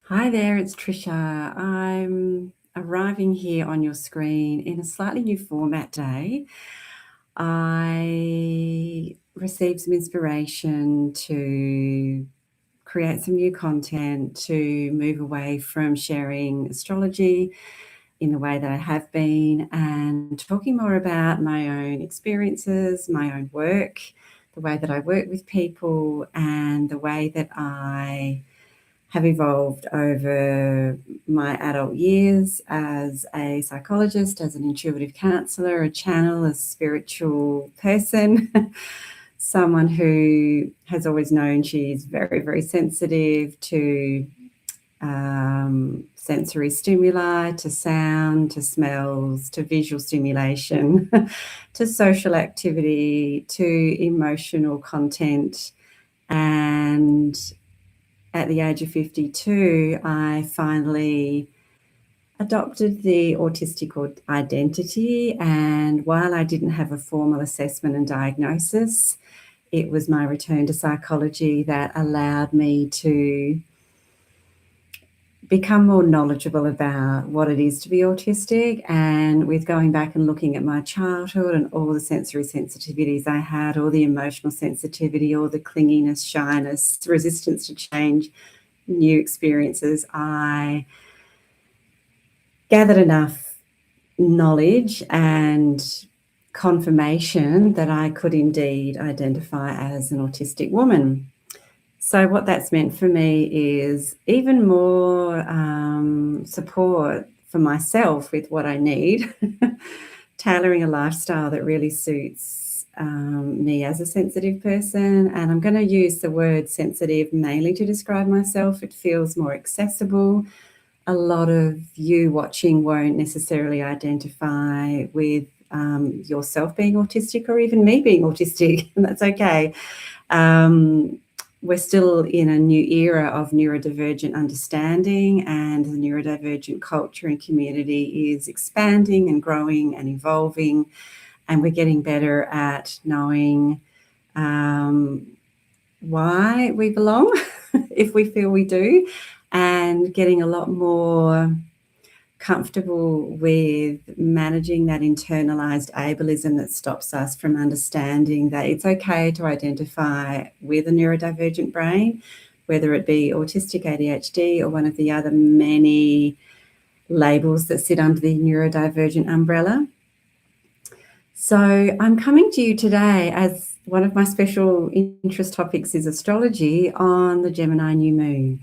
Hi there, it's Tricia. I'm arriving here on your screen in a slightly new format today. I received some inspiration to create some new content to move away from sharing astrology in the way that I have been and talking more about my own experiences, my own work, the way that I work with people, and the way that I have evolved over my adult years as a psychologist, as an intuitive counselor, a channel, a spiritual person, someone who has always known she's very, very sensitive to sensory stimuli, to sound, to smells, to visual stimulation, to social activity, to emotional content. And at the age of 52, I finally adopted the autistic identity. And while I didn't have a formal assessment and diagnosis, it was my return to psychology that allowed me to become more knowledgeable about what it is to be autistic. And with going back and looking at my childhood and all the sensory sensitivities I had, all the emotional sensitivity, all the clinginess, shyness, resistance to change, new experiences, I gathered enough knowledge and confirmation that I could indeed identify as an autistic woman. So what that's meant for me is even more support for myself with what I need, tailoring a lifestyle that really suits me as a sensitive person. And I'm going to use the word sensitive mainly to describe myself. It feels more accessible. A lot of you watching won't necessarily identify with yourself being autistic or even me being autistic, and that's okay. We're still in a new era of neurodivergent understanding, and the neurodivergent culture and community is expanding and growing and evolving, and we're getting better at knowing why we belong if we feel we do, and getting a lot more comfortable with managing that internalized ableism that stops us from understanding that it's okay to identify with a neurodivergent brain, whether it be autistic, ADHD, or one of the other many labels that sit under the neurodivergent umbrella. So I'm coming to you today as one of my special interest topics is astrology on the Gemini new moon.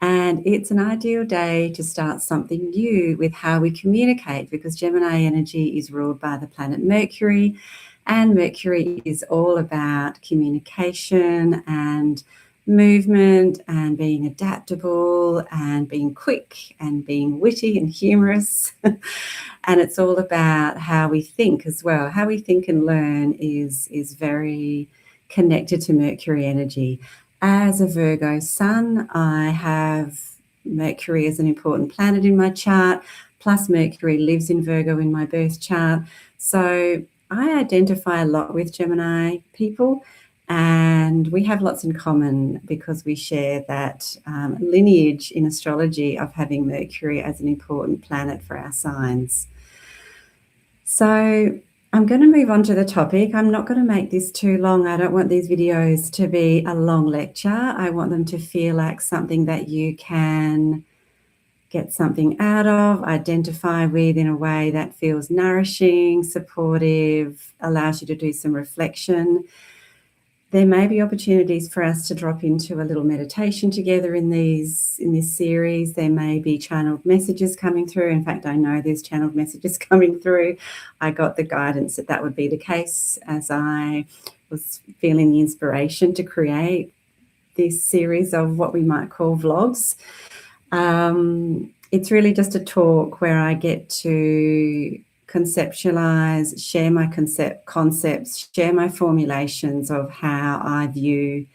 And it's an ideal day to start something new with how we communicate, because Gemini energy is ruled by the planet Mercury, and Mercury is all about communication and movement and being adaptable and being quick and being witty and humorous. And it's all about how we think as well. How we think and learn is very connected to Mercury energy. As a Virgo sun, I have Mercury as an important planet in my chart, plus Mercury lives in Virgo in my birth chart. So I identify a lot with Gemini people, and we have lots in common because we share that lineage in astrology of having Mercury as an important planet for our signs. So I'm going to move on to the topic. I'm not going to make this too long. I don't want these videos to be a long lecture. I want them to feel like something that you can get something out of, identify with in a way that feels nourishing, supportive, allows you to do some reflection. There may be opportunities for us to drop into a little meditation together in this series. There may be channeled messages coming through. In fact, I know there's channeled messages coming through. I got the guidance that that would be the case as I was feeling the inspiration to create this series of what we might call vlogs. It's really just a talk where I get to conceptualize, share my concepts, share my formulations of how I view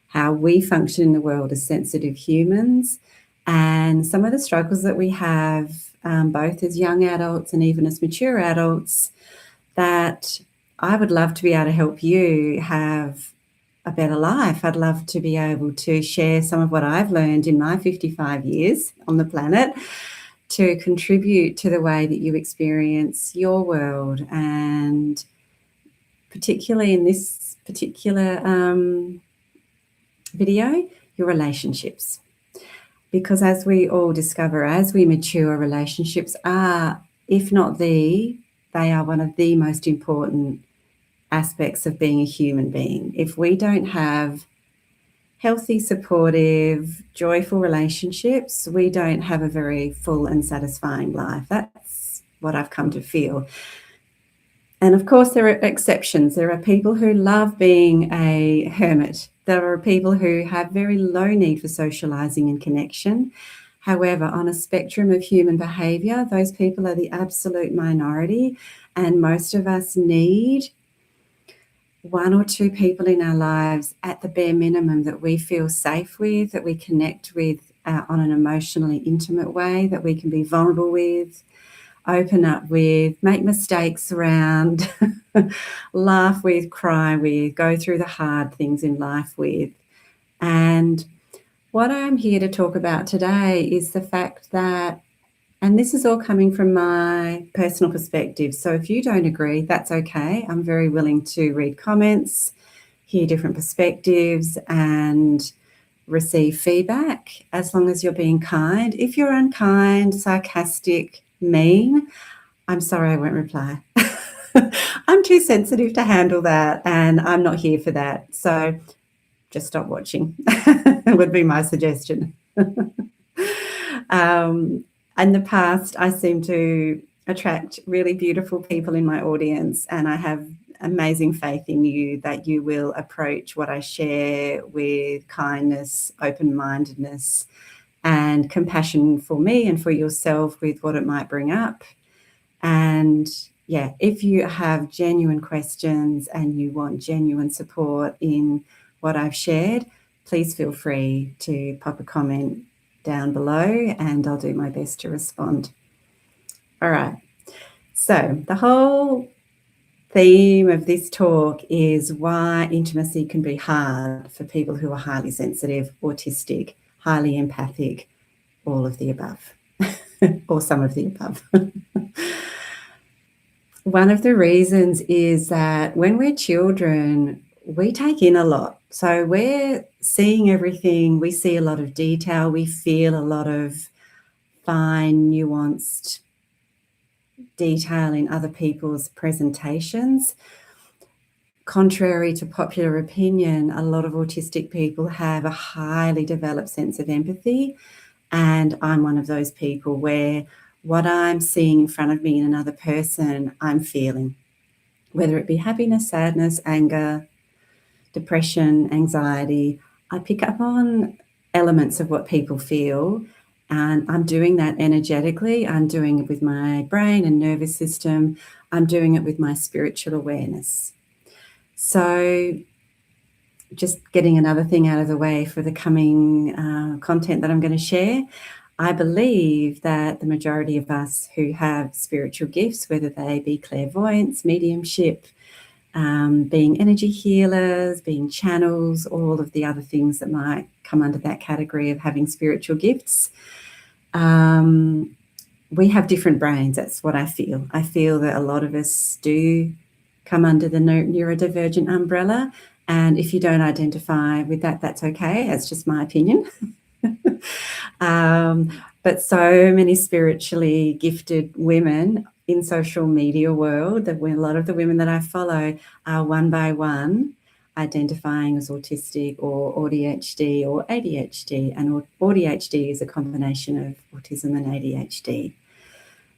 how we function in the world as sensitive humans, and some of the struggles that we have, both as young adults and even as mature adults, that I would love to be able to help you have a better life. I'd love to be able to share some of what I've learned in my 55 years on the planet to contribute to the way that you experience your world, and particularly in this particular video, your relationships. Because as we all discover, as we mature, relationships are, if not they are one of the most important aspects of being a human being. If we don't have healthy, supportive, joyful relationships, we don't have a very full and satisfying life. That's what I've come to feel. And of course, there are exceptions. There are people who love being a hermit. There are people who have very low need for socializing and connection. However, on a spectrum of human behavior, those people are the absolute minority, and most of us need one or two people in our lives at the bare minimum that we feel safe with, that we connect with on an emotionally intimate way, that we can be vulnerable with, open up with, make mistakes around, laugh with, cry with, go through the hard things in life with. And what I'm here to talk about today is the fact that, and this is all coming from my personal perspective, so if you don't agree, that's okay. I'm very willing to read comments, hear different perspectives, and receive feedback, as long as you're being kind. If you're unkind, sarcastic, mean, I'm sorry, I won't reply. I'm too sensitive to handle that, and I'm not here for that. So just stop watching would be my suggestion. In the past, I seem to attract really beautiful people in my audience, and I have amazing faith in you that you will approach what I share with kindness, open-mindedness, and compassion for me and for yourself with what it might bring up. And yeah, if you have genuine questions and you want genuine support in what I've shared, please feel free to pop a comment down below and I'll do my best to respond. All right. So the whole theme of this talk is why intimacy can be hard for people who are highly sensitive, autistic, highly empathic, all of the above, or some of the above. One of the reasons is that when we're children, we take in a lot. So we're seeing everything, we see a lot of detail, we feel a lot of fine, nuanced detail in other people's presentations. Contrary to popular opinion, a lot of autistic people have a highly developed sense of empathy, and I'm one of those people where what I'm seeing in front of me in another person, I'm feeling, whether it be happiness, sadness, anger, depression, anxiety. I pick up on elements of what people feel, and I'm doing that energetically. I'm doing it with my brain and nervous system. I'm doing it with my spiritual awareness. So just getting another thing out of the way for the coming content that I'm going to share, I believe that the majority of us who have spiritual gifts, whether they be clairvoyance, mediumship, being energy healers, being channels, all of the other things that might come under that category of having spiritual gifts, we have different brains. That's what I feel. I feel that a lot of us do come under the neurodivergent umbrella, and if you don't identify with that, that's okay. That's just my opinion. But so many spiritually gifted women in social media world, that when a lot of the women that I follow are one by one identifying as autistic or ADHD or ADHD, and ADHD is a combination of autism and ADHD.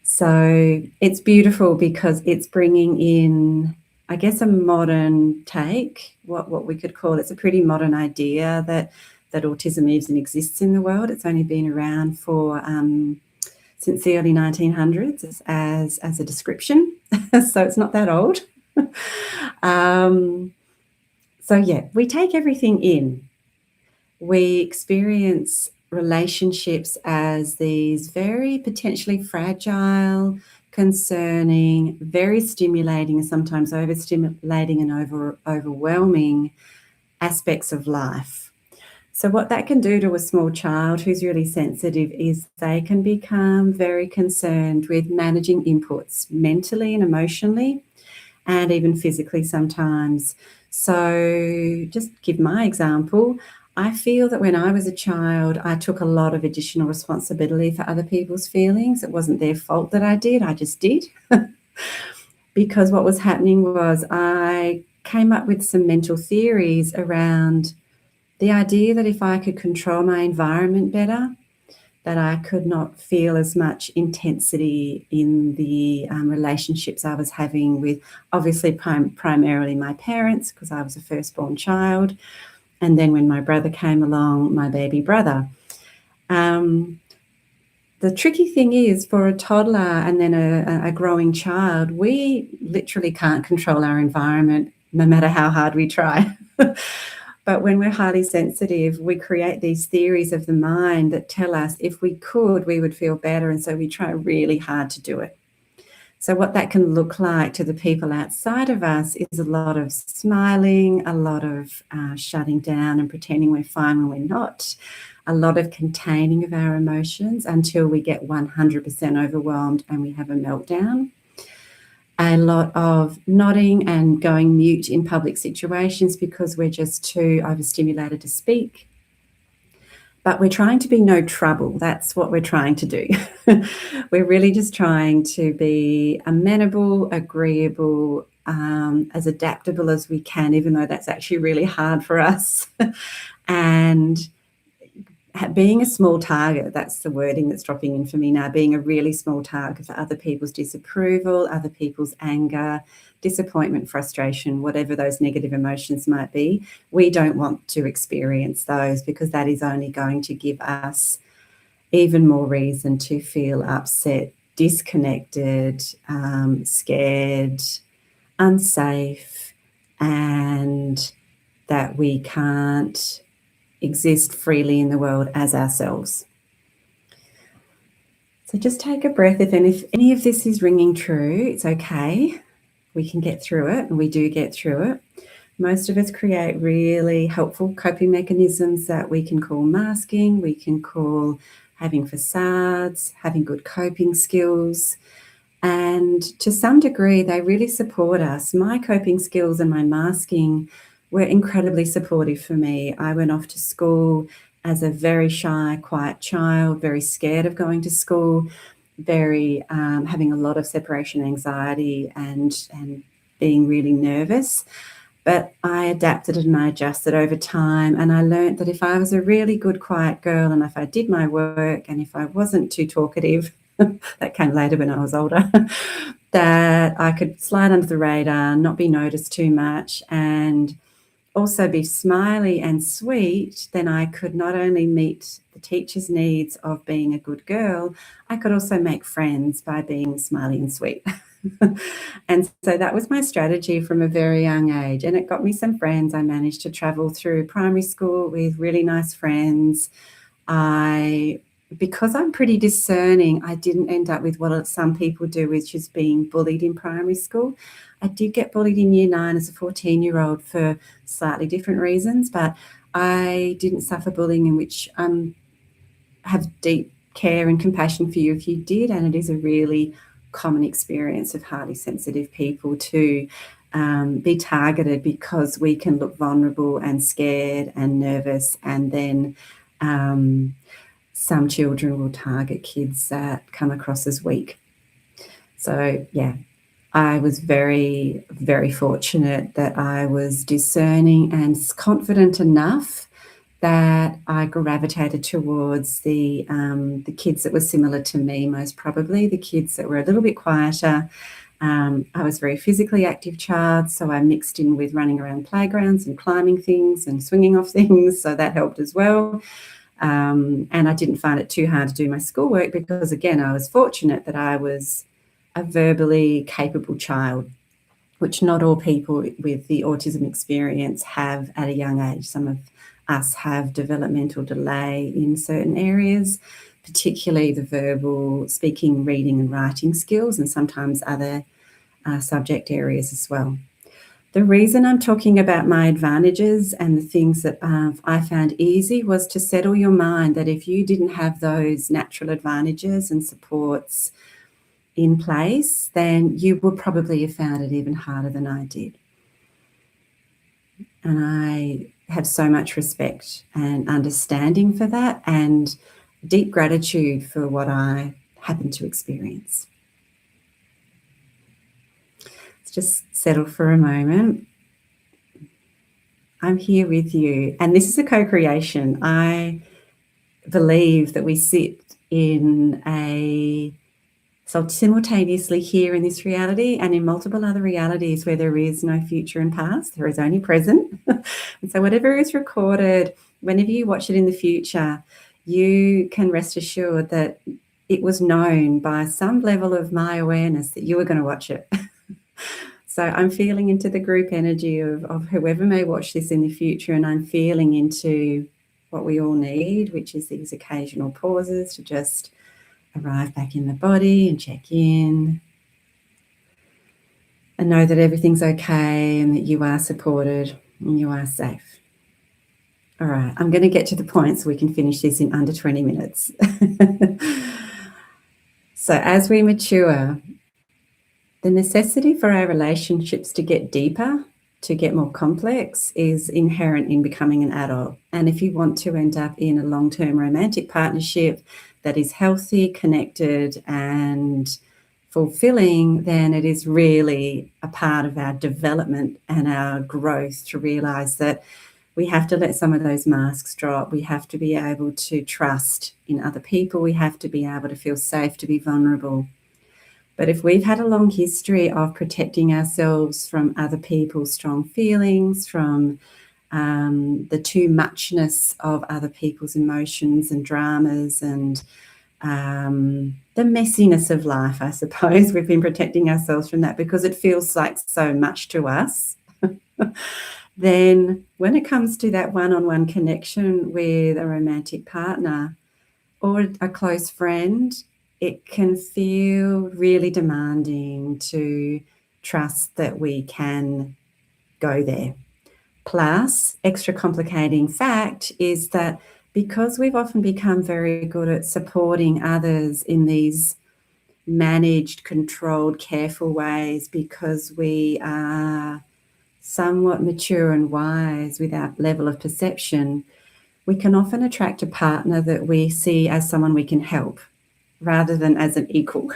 So it's beautiful because it's bringing in, I guess, a modern take, what we could call, it's a pretty modern idea that autism even exists in the world. It's only been around for since the early 1900s as a description, so it's not that old. So yeah, we take everything in. We experience relationships as these very potentially fragile, concerning, very stimulating, and sometimes overstimulating and overwhelming aspects of life. So what that can do to a small child who's really sensitive is they can become very concerned with managing inputs mentally and emotionally, and even physically sometimes. So just give my example. I feel that when I was a child, I took a lot of additional responsibility for other people's feelings. It wasn't their fault that I did, I just did. Because what was happening was I came up with some mental theories around the idea that if I could control my environment better, that I could not feel as much intensity in the relationships I was having with, obviously, primarily my parents, because I was a firstborn child, and then when my brother came along, my baby brother. The tricky thing is, for a toddler and then a growing child, we literally can't control our environment no matter how hard we try. But when we're highly sensitive, we create these theories of the mind that tell us if we could, we would feel better. And so we try really hard to do it. So what that can look like to the people outside of us is a lot of smiling, a lot of shutting down and pretending we're fine when we're not, a lot of containing of our emotions until we get 100% overwhelmed and we have a meltdown. A lot of nodding and going mute in public situations because we're just too overstimulated to speak. But we're trying to be no trouble. That's what we're trying to do. We're really just trying to be amenable, agreeable, as adaptable as we can, even though that's actually really hard for us. And being a small target, that's the wording that's dropping in for me now, being a really small target for other people's disapproval, other people's anger, disappointment, frustration, whatever those negative emotions might be. We don't want to experience those because that is only going to give us even more reason to feel upset, disconnected, scared, unsafe, and that we can't exist freely in the world as ourselves. So just take a breath. If any of this is ringing true, it's okay. We can get through it, and we do get through it. Most of us create really helpful coping mechanisms that we can call masking, we can call having facades, having good coping skills. And to some degree, they really support us. My coping skills and my masking were incredibly supportive for me. I went off to school as a very shy, quiet child, very scared of going to school, very having a lot of separation anxiety and being really nervous. But I adapted and I adjusted over time, and I learned that if I was a really good, quiet girl and if I did my work and if I wasn't too talkative, that came later when I was older, that I could slide under the radar, not be noticed too much, and also be smiley and sweet, then I could not only meet the teacher's needs of being a good girl, I could also make friends by being smiley and sweet. And so that was my strategy from a very young age. And it got me some friends. I managed to travel through primary school with really nice friends. Because I'm pretty discerning, I didn't end up with what some people do, which is being bullied in primary school. I did get bullied in year 9 as a 14-year-old for slightly different reasons, but I didn't suffer bullying, in which have deep care and compassion for you if you did. And it is a really common experience of highly sensitive people to be targeted because we can look vulnerable and scared and nervous, and then some children will target kids that come across as weak. So, yeah, I was very, very fortunate that I was discerning and confident enough that I gravitated towards the kids that were similar to me, most probably, the kids that were a little bit quieter. I was a very physically active child, so I mixed in with running around playgrounds and climbing things and swinging off things, so that helped as well. And I didn't find it too hard to do my schoolwork because, again, I was fortunate that I was a verbally capable child, which not all people with the autism experience have at a young age. Some of us have developmental delay in certain areas, particularly the verbal speaking, reading and writing skills, and sometimes other subject areas as well. The reason I'm talking about my advantages and the things that I found easy was to settle your mind that if you didn't have those natural advantages and supports in place, then you would probably have found it even harder than I did. And I have so much respect and understanding for that, and deep gratitude for what I happened to experience. Let's just settle for a moment. I'm here with you, and this is a co-creation. I believe that we sit in a simultaneously here in this reality and in multiple other realities where there is no future and past, there is only present. And so whatever is recorded, whenever you watch it in the future, you can rest assured that it was known by some level of my awareness that you were going to watch it. So I'm feeling into the group energy of whoever may watch this in the future, and I'm feeling into what we all need, which is these occasional pauses to just arrive back in the body and check in and know that everything's okay and that you are supported and you are safe. All right, I'm going to get to the point so we can finish this in under 20 minutes. So as we mature, the necessity for our relationships to get deeper, to get more complex, is inherent in becoming an adult. And if you want to end up in a long-term romantic partnership that is healthy, connected, and fulfilling, then it is really a part of our development and our growth to realize that we have to let some of those masks drop. We have to be able to trust in other people. We have to be able to feel safe to be vulnerable. But if we've had a long history of protecting ourselves from other people's strong feelings, from the too muchness of other people's emotions and dramas and the messiness of life, I suppose, we've been protecting ourselves from that because it feels like so much to us. Then when it comes to that one-on-one connection with a romantic partner or a close friend, it can feel really demanding to trust that we can go there. Plus, extra complicating fact is that because we've often become very good at supporting others in these managed, controlled, careful ways, because we are somewhat mature and wise with our level of perception, we can often attract a partner that we see as someone we can help rather than as an equal.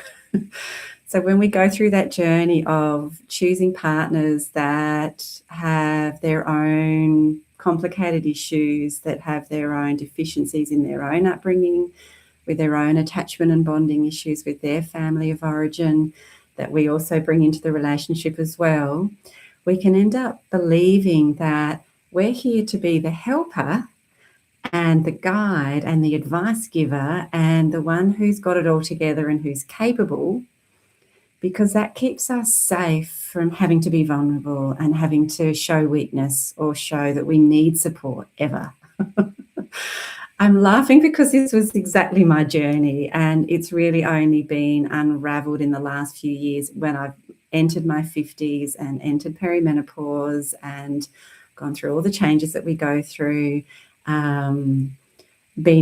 So when we go through that journey of choosing partners that have their own complicated issues, that have their own deficiencies in their own upbringing, with their own attachment and bonding issues with their family of origin, that we also bring into the relationship as well, we can end up believing that we're here to be the helper and the guide and the advice giver and the one who's got it all together and who's capable, because that keeps us safe from having to be vulnerable and having to show weakness or show that we need support ever. I'm laughing because this was exactly my journey, and it's really only been unraveled in the last few years when I've entered my 50s and entered perimenopause and gone through all the changes that we go through. Been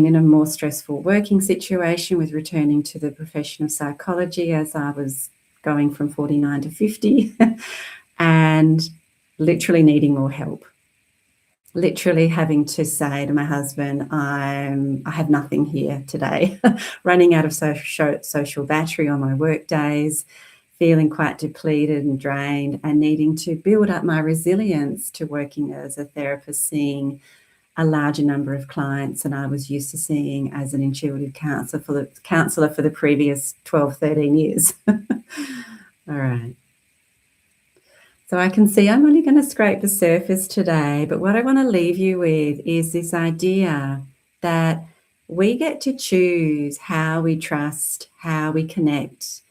in a more stressful working situation with returning to the profession of psychology as I was going from 49 to 50 and literally needing more help. Literally having to say to my husband, I have nothing here today, running out of social battery on my work days, feeling quite depleted and drained, and needing to build up my resilience to working as a therapist, seeing a larger number of clients than I was used to seeing as an intuitive counsellor for the previous 12, 13 years. All right. So I can see I'm only going to scrape the surface today, but what I want to leave you with is this idea that we get to choose how we trust, how we connect,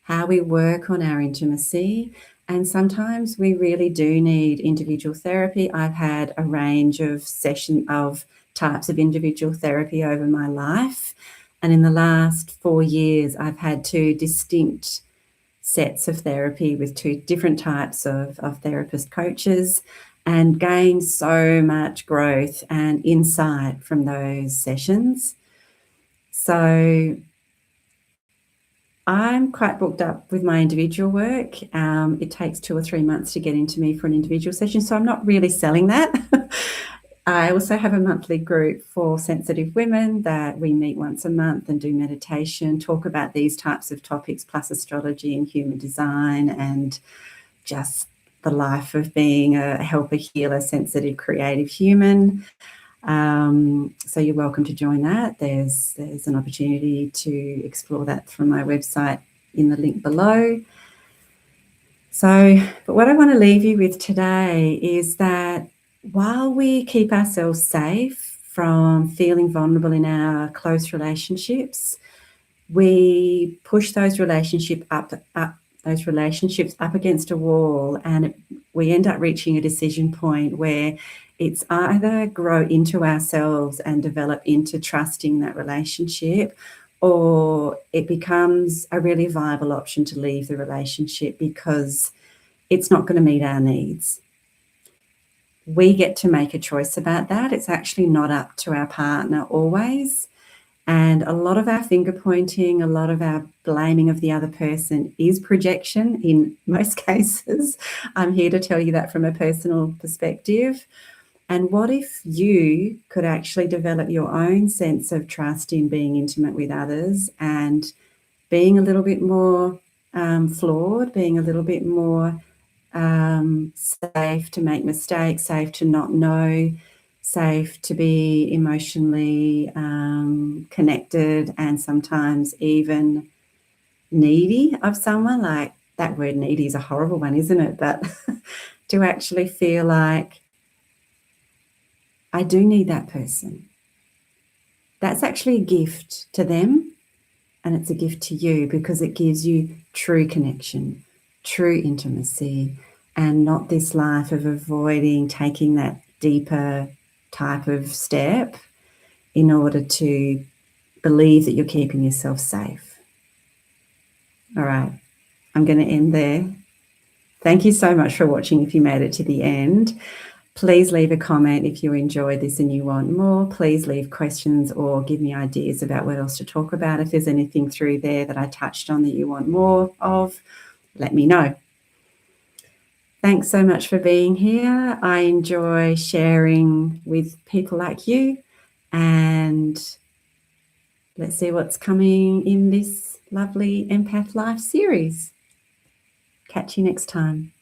how we work on our intimacy. And sometimes we really do need individual therapy. I've had a range of types of individual therapy over my life. And in the last 4 years, I've had two distinct sets of therapy with 2 different types of therapist coaches, and gained so much growth and insight from those sessions. So I'm quite booked up with my individual work. It takes 2 or 3 months to get into me for an individual session, so I'm not really selling that. I also have a monthly group for sensitive women that we meet once a month and do meditation, talk about these types of topics, plus astrology and human design, and just the life of being a helper, healer, sensitive, creative human. So you're welcome to join that. There's an opportunity to explore that from my website in the link below. So, but what I want to leave you with today is that while we keep ourselves safe from feeling vulnerable in our close relationships, we push those relationships up against a wall, and we end up reaching a decision point where it's either grow into ourselves and develop into trusting that relationship, or it becomes a really viable option to leave the relationship because it's not going to meet our needs. We get to make a choice about that. It's actually not up to our partner always. And a lot of our finger pointing, a lot of our blaming of the other person is projection in most cases. I'm here to tell you that from a personal perspective. And what if you could actually develop your own sense of trust in being intimate with others and being a little bit more flawed, being a little bit more safe to make mistakes, safe to not know, safe to be emotionally connected, and sometimes even needy of someone. Like, that word needy is a horrible one, isn't it? But to actually feel like, I do need that person. That's actually a gift to them, and it's a gift to you because it gives you true connection, true intimacy, and not this life of avoiding taking that deeper type of step in order to believe that you're keeping yourself safe. All right, I'm going to end there. Thank you so much for watching if you made it to the end. Please leave a comment if you enjoyed this and you want more. Please leave questions or give me ideas about what else to talk about. If there's anything through there that I touched on that you want more of, let me know. Thanks so much for being here. I enjoy sharing with people like you, and let's see what's coming in this lovely Empath Life series. Catch you next time.